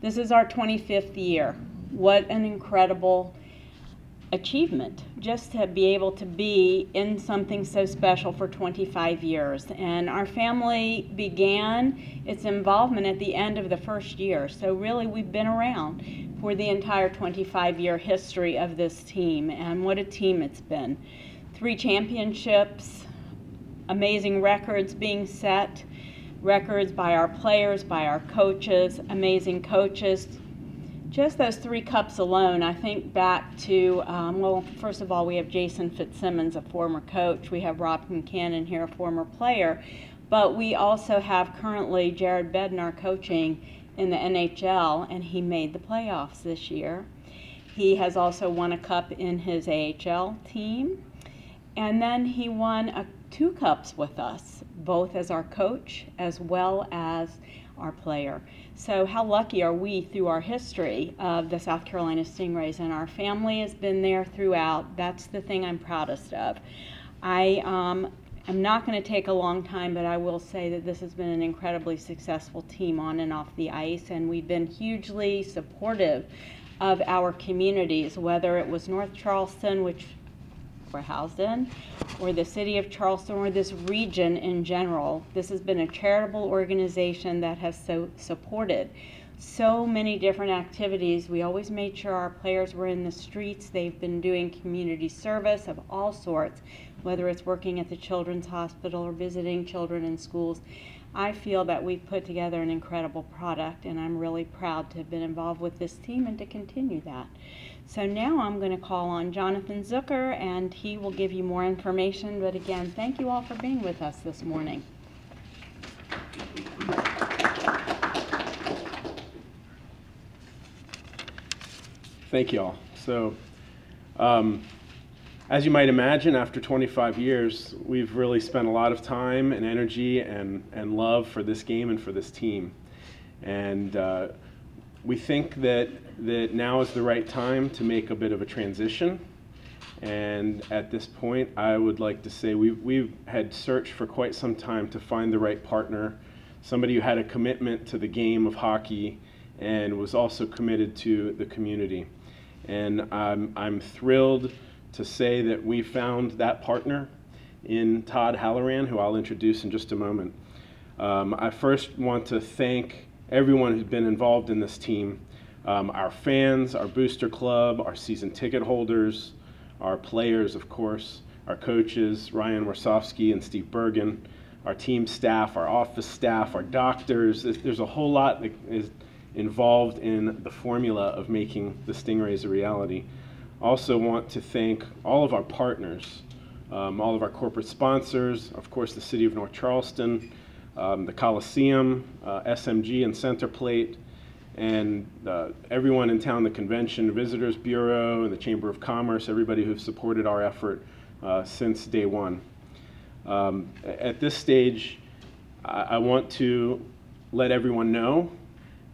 This is our 25th year. What an incredible achievement, just to be able to be in something so special for 25 years. And our family began its involvement at the end of the first year. So really we've been around for the entire 25-year history of this team, and what a team it's been. 3 championships, amazing records being set, records by our players, by our coaches, amazing coaches. Just those 3 cups alone, I think back to, well, first of all, we have Jason Fitzsimmons, a former coach. We have Rob Concannon here, a former player. But we also have currently Jared Bednar coaching in the NHL, and he made the playoffs this year. He has also won a cup in his AHL team. And then he won 2 cups with us, both as our coach as well as our player. So how lucky are we through our history of the South Carolina Stingrays, and our family has been there throughout. That's the thing I'm proudest of. I'm not going to take a long time, but I will say that this has been an incredibly successful team on and off the ice, and we've been hugely supportive of our communities, whether it was North Charleston, which we're housed in, or the city of Charleston, or this region in general. This has been a charitable organization that has supported so many different activities. We always made sure our players were in the streets. They've been doing community service of all sorts, whether it's working at the Children's Hospital or visiting children in schools. I feel that we've put together an incredible product, and I'm really proud to have been involved with this team and to continue that. So now I'm going to call on Jonathan Zucker, and he will give you more information. But again, thank you all for being with us this morning. Thank you all. So, as you might imagine, after 25 years, we've really spent a lot of time and energy and love for this game and for this team. And we think that now is the right time to make a bit of a transition. And at this point, I would like to say we've had searched for quite some time to find the right partner, somebody who had a commitment to the game of hockey and was also committed to the community. And I'm thrilled to say that we found that partner in Todd Halloran, who I'll introduce in just a moment. I first want to thank everyone who's been involved in this team, our fans, our booster club, our season ticket holders, our players, of course, our coaches, Ryan Warsofsky and Steve Bergen, our team staff, our office staff, our doctors. There's a whole lot that is involved in the formula of making the Stingrays a reality. Also want to thank all of our partners, all of our corporate sponsors, of course the City of North Charleston, the Coliseum, SMG and Centerplate, and everyone in town, the Convention Visitors Bureau and the Chamber of Commerce, everybody who's supported our effort since day one. At this stage, I want to let everyone know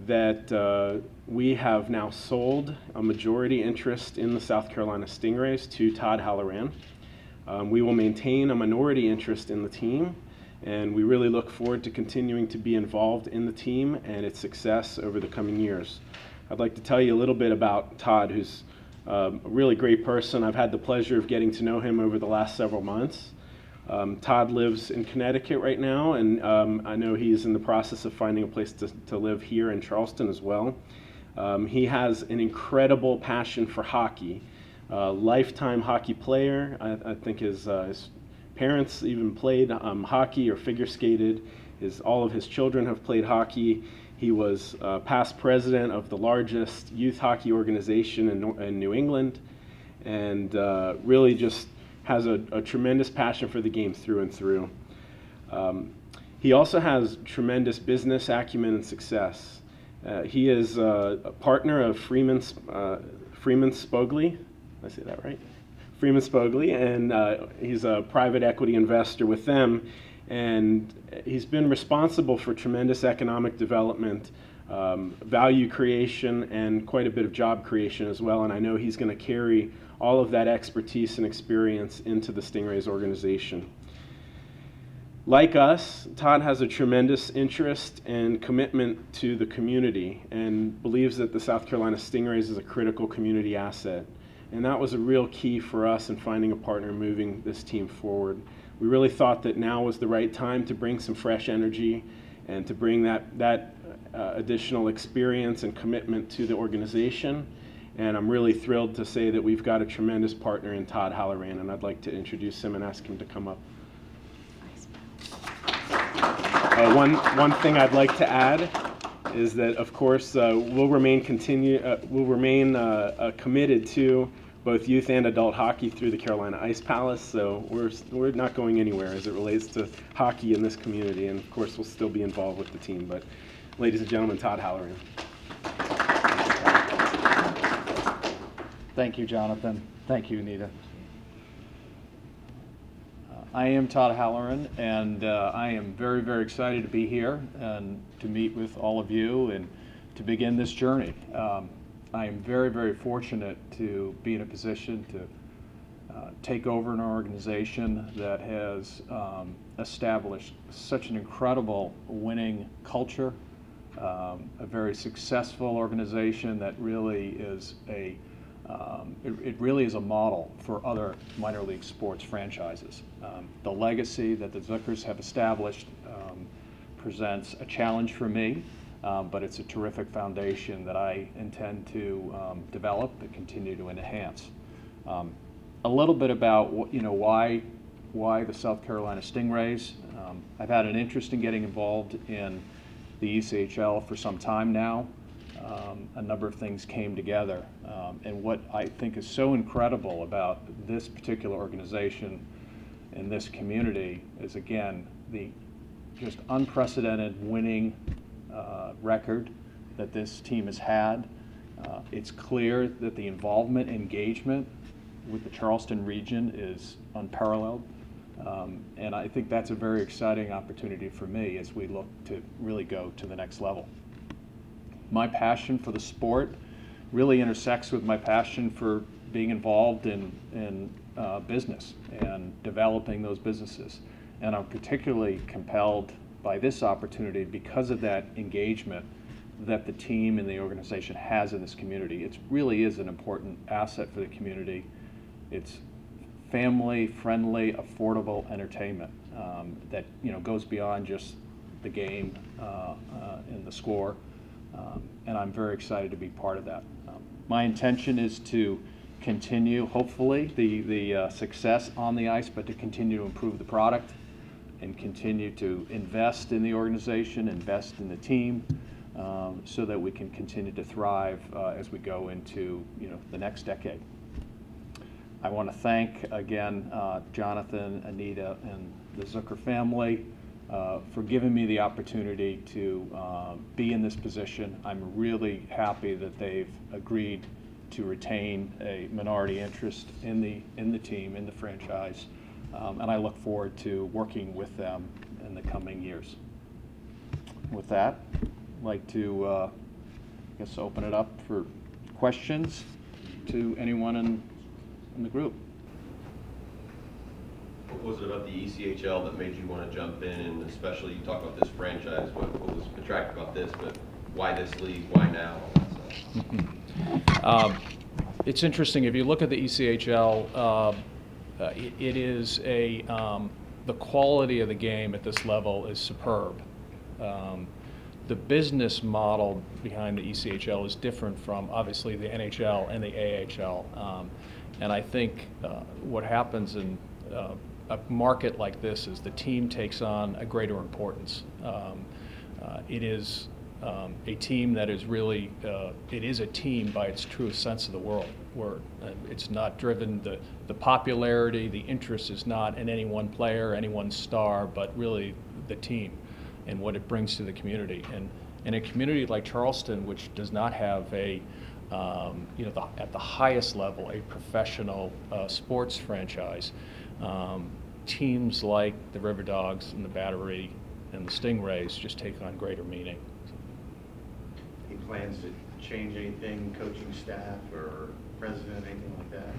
that we have now sold a majority interest in the South Carolina Stingrays to Todd Halloran. We will maintain a minority interest in the team, and we really look forward to continuing to be involved in the team and its success over the coming years. I'd like to tell you a little bit about Todd, who's a really great person. I've had the pleasure of getting to know him over the last several months. Todd lives in Connecticut right now, and I know he's in the process of finding a place to live here in Charleston as well. He has an incredible passion for hockey. Lifetime hockey player. I think his parents even played hockey or figure skated. All of his children have played hockey. He was past president of the largest youth hockey organization in New England, and really just has a tremendous passion for the game through and through. He also has tremendous business acumen and success. He is a partner of Freeman Spogli. Did I say that right? Freeman Spogli, and he's a private equity investor with them, and he's been responsible for tremendous economic development, value creation, and quite a bit of job creation as well, and I know he's going to carry all of that expertise and experience into the Stingrays organization. Like us, Todd has a tremendous interest and commitment to the community and believes that the South Carolina Stingrays is a critical community asset. And that was a real key for us in finding a partner moving this team forward. We really thought that now was the right time to bring some fresh energy and to bring that additional experience and commitment to the organization. And I'm really thrilled to say that we've got a tremendous partner in Todd Halloran, and I'd like to introduce him and ask him to come up. One thing I'd like to add is that, of course, we'll remain committed to both youth and adult hockey through the Carolina Ice Palace. So we're not going anywhere as it relates to hockey in this community, and of course we'll still be involved with the team. But, ladies and gentlemen, Todd Halloran. Thank you, Jonathan. Thank you, Anita. I am Todd Halloran, and I am very, very excited to be here and to meet with all of you and to begin this journey. I am very, very fortunate to be in a position to take over an organization that has established such an incredible winning culture, a very successful organization that really is it really is a model for other minor league sports franchises. The legacy that the Zookers have established presents a challenge for me, but it's a terrific foundation that I intend to develop and continue to enhance. A little bit about why the South Carolina Stingrays. I've had an interest in getting involved in the ECHL for some time now. A number of things came together, and what I think is so incredible about this particular organization and this community is, again, the just unprecedented winning record that this team has had. It's clear that the involvement, engagement with the Charleston region is unparalleled, and I think that's a very exciting opportunity for me as we look to really go to the next level. My passion for the sport really intersects with my passion for being involved in business and developing those businesses. And I'm particularly compelled by this opportunity because of that engagement that the team and the organization has in this community. It really is an important asset for the community. It's family-friendly, affordable entertainment that goes beyond just the game and the score. And I'm very excited to be part of that. My intention is to continue, hopefully, the success on the ice, but to continue to improve the product and continue to invest in the organization, invest in the team, so that we can continue to thrive as we go into the next decade. I want to thank again Jonathan, Anita, and the Zucker family for giving me the opportunity to be in this position. I'm really happy that they've agreed to retain a minority interest in the team, in the franchise, and I look forward to working with them in the coming years. With that, I'd like to I guess open it up for questions to anyone in the group. What was it about the ECHL that made you want to jump in, and especially you talk about this franchise, what was attractive about this, but why this league, why now, all that stuff? It's interesting, if you look at the ECHL, it is the quality of the game at this level is superb. The business model behind the ECHL is different from obviously the NHL and the AHL. And I think what happens in a market like this is the team takes on a greater importance. It is a team that is really, it is a team by its truest sense of the word. It's not driven, the popularity, the interest is not in any one player, any one star, but really the team and what it brings to the community. And in a community like Charleston, which does not have a at the highest level, a professional sports franchise, teams like the River Dogs and the Battery and the Stingrays just take on greater meaning. Any plans to change anything, coaching staff or president, anything like that?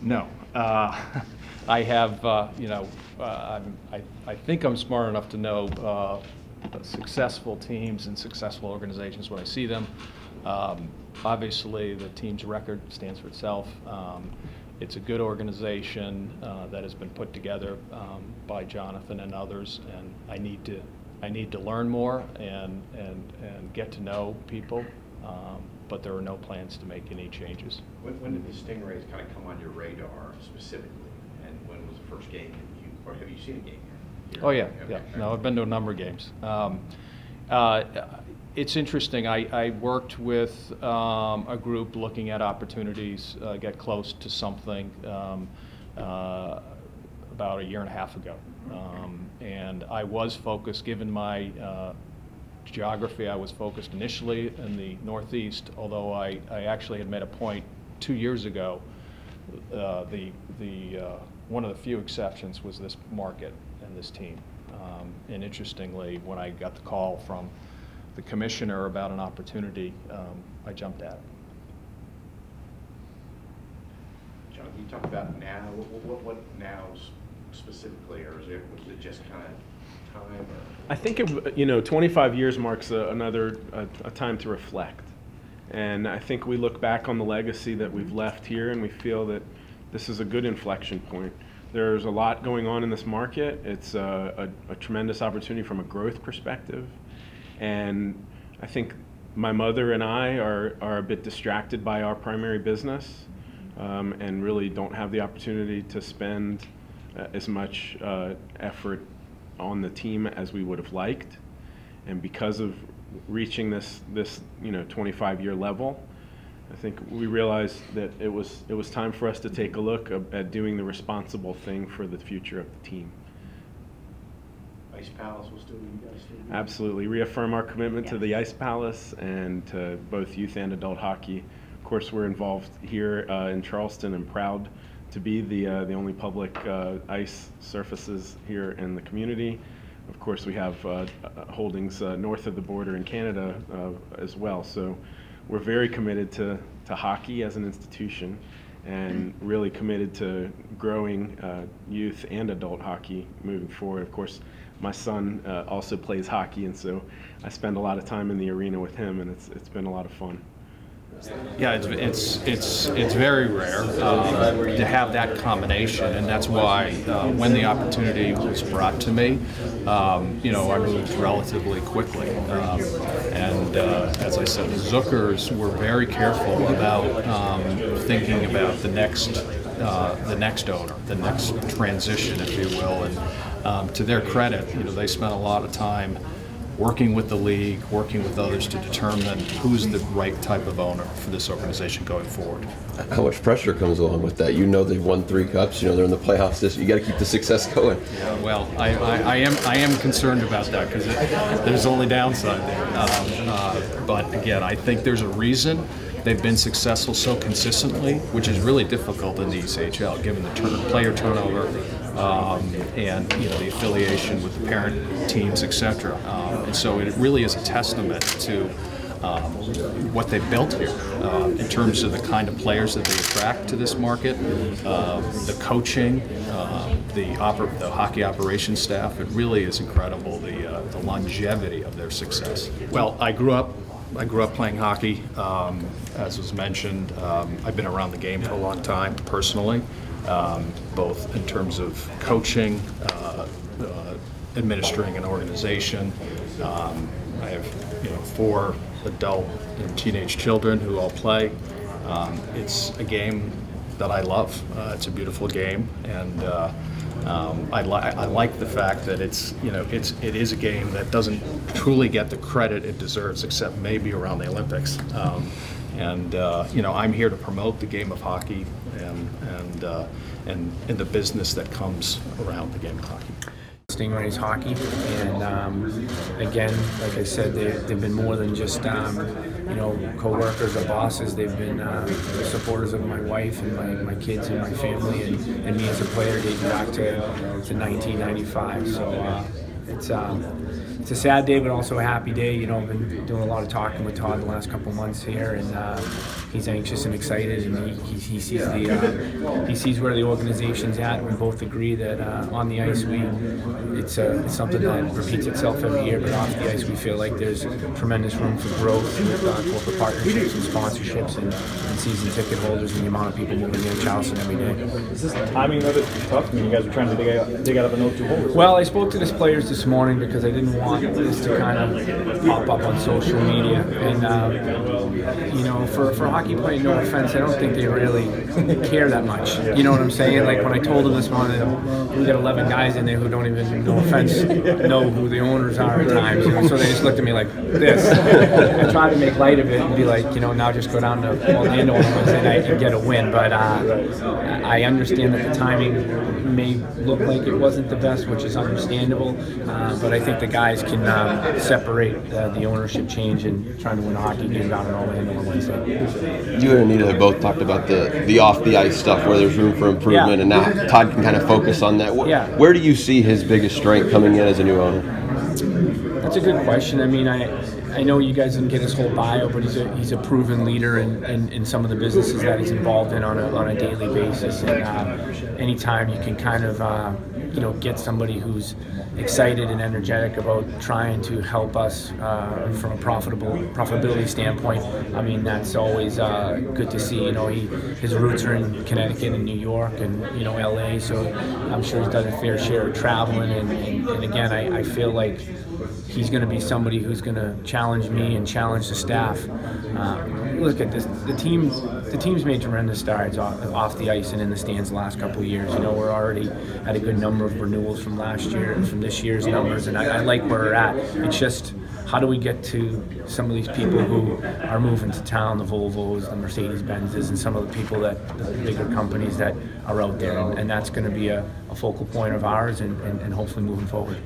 No. I have, I think I'm smart enough to know successful teams and successful organizations when I see them. Obviously, the team's record stands for itself. It's a good organization that has been put together by Jonathan and others, and I need to learn more and get to know people. But there are no plans to make any changes. When did the Stingrays kind of come on your radar specifically, and when was the first game that you, or have you seen a game here? Oh yeah, Okay. yeah. No, I've been to a number of games. It's interesting. I worked with a group looking at opportunities, get close to something about a year and a half ago, and I was focused, given my geography, I was focused initially in the Northeast, although I actually had made a point 2 years ago. One of the few exceptions was this market and this team. And interestingly, when I got the call from the commissioner about an opportunity, I jumped at it. John, can you talk about now? What now specifically, or was it just kind of time? Or? I think 25 years marks a time to reflect, and I think we look back on the legacy that we've left here, and we feel that this is a good inflection point. There's a lot going on in this market. It's a tremendous opportunity from a growth perspective, and I think my mother and I are a bit distracted by our primary business, and really don't have the opportunity to spend as much effort on the team as we would have liked. And because of reaching this 25-year level, I think we realized that it was time for us to take a look at doing the responsible thing for the future of the team. Ice Palace will still be, you guys still be? Absolutely. Reaffirm our commitment to the Ice Palace and to both youth and adult hockey. Of course, we're involved here in Charleston and proud to be the only public ice surfaces here in the community. Of course, we have holdings north of the border in Canada as well. So we're very committed to hockey as an institution, and really committed to growing youth and adult hockey moving forward. Of course, my son also plays hockey, and so I spend a lot of time in the arena with him, and it's been a lot of fun. Yeah, it's very rare to have that combination, and that's why when the opportunity was brought to me, I moved relatively quickly. And as I said, the Zookers were very careful about thinking about the next owner, the next transition, if you will. And to their credit, they spent a lot of time working with the league, working with others to determine who's the right type of owner for this organization going forward. How much pressure comes along with that? They've won 3 cups. They're in the playoffs. You got to keep the success going. Yeah, well, I am concerned about that because there's only downside there. But again, I think there's a reason they've been successful so consistently, which is really difficult in the ECHL, given the player turnover and the affiliation with the parent teams, etc. And so it really is a testament to what they've built here in terms of the kind of players that they attract to this market, the coaching, the hockey operations staff. It really is incredible, the longevity of their success. Well, I grew up playing hockey, as was mentioned. I've been around the game for a long time, personally, both in terms of coaching, administering an organization. I have 4 adult and teenage children who all play. It's a game that I love. It's a beautiful game, and I like the fact that it is a game that doesn't truly get the credit it deserves, except maybe around the Olympics. I'm here to promote the game of hockey and the business that comes around the game of hockey. Stingrays hockey, and again, like I said, they've been more than just co-workers or bosses. They've been supporters of my wife and my kids and my family and me as a player dating back to 1995. So it's a sad day, but also a happy day. You know, I've been doing a lot of talking with Todd the last couple of months here, and he's anxious and excited, and he sees he sees where the organization's at. We both agree that on the ice it's something that repeats itself every year, but off the ice we feel like there's tremendous room for growth with corporate partnerships and sponsorships and season ticket holders and the amount of people moving in Charleston every day. Is this the timing of it tough? I mean, you guys are trying to dig out of a 0-2 hole. Well, I spoke to the players this morning because I didn't want this to kind of pop up on social media, and you know, for hockey playing, no offense, I don't think they really care that much. You know what I'm saying? Like when I told them this morning, we got 11 guys in there who don't even, no offense, know who the owners are at times. You know, so they just looked at me like this. I tried to make light of it and be like, you know, now just go down to Orlando on Wednesday night and get a win. But I understand that the timing may look like it wasn't the best, which is understandable. But I think the guys can separate the ownership change and trying to win a hockey game down in Orlando on Wednesday. You and Anita have both talked about the off the ice stuff where there's room for improvement, and now Todd can kind of focus on that. Where do you see his biggest strength coming in as a new owner? That's a good question. I mean, I know you guys didn't get his whole bio, but he's a proven leader in some of the businesses that he's involved in on a daily basis. And anytime you can kind of you know, get somebody who's excited and energetic about trying to help us from a profitability standpoint, I mean, that's always good to see. You know, his roots are in Connecticut and New York and, you know, LA, so I'm sure he's done a fair share of traveling. And again, I feel like he's going to be somebody who's going to challenge me and challenge the staff. Look at this. The team's made tremendous strides off the ice and in the stands the last couple of years. You know, we're already at a good number of renewals from last year and from this year's numbers, and I like where we're at. It's just, how do we get to some of these people who are moving to town, the Volvos, the Mercedes-Benzes, and some of the people the bigger companies that are out there, and that's going to be a focal point of ours and hopefully moving forward.